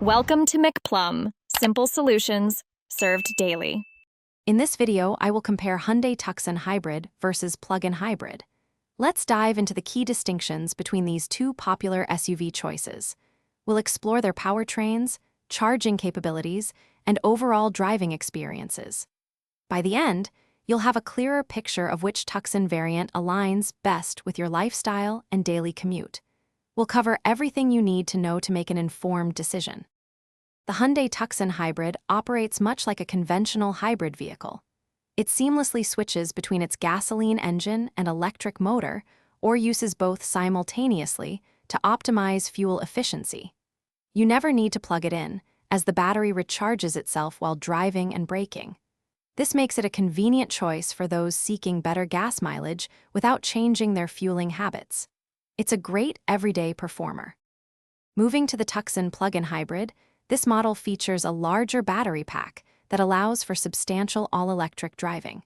Welcome to McPlum, simple solutions served daily. In this video, I will compare Hyundai Tucson Hybrid versus plug-in hybrid. Let's dive into the key distinctions between these two popular SUV choices. We'll explore their powertrains, charging capabilities, and overall driving experiences. By the end, you'll have a clearer picture of which Tucson variant aligns best with your lifestyle and daily commute. We'll cover everything you need to know to make an informed decision. The Hyundai Tucson Hybrid operates much like a conventional hybrid vehicle. It seamlessly switches between its gasoline engine and electric motor, or uses both simultaneously to optimize fuel efficiency. You never need to plug it in, as the battery recharges itself while driving and braking. This makes it a convenient choice for those seeking better gas mileage without changing their fueling habits. It's a great everyday performer. Moving to the Tucson plug-in hybrid, this model features a larger battery pack that allows for substantial all-electric driving.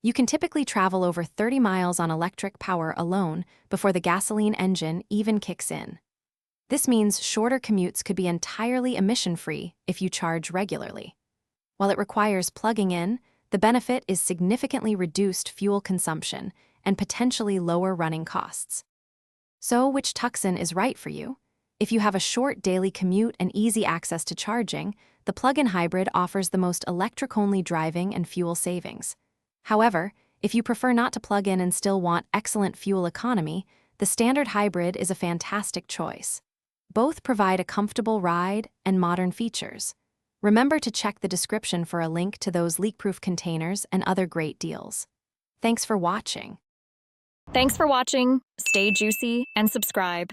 You can typically travel over 30 miles on electric power alone before the gasoline engine even kicks in. This means shorter commutes could be entirely emission-free if you charge regularly. While it requires plugging in, the benefit is significantly reduced fuel consumption and potentially lower running costs. So, which Tucson is right for you? If you have a short daily commute and easy access to charging, the plug-in hybrid offers the most electric-only driving and fuel savings. However, if you prefer not to plug in and still want excellent fuel economy, the standard hybrid is a fantastic choice. Both provide a comfortable ride and modern features. Remember to check the description for a link to those leak-proof containers and other great deals. Thanks for watching. Thanks for watching, stay juicy, and subscribe.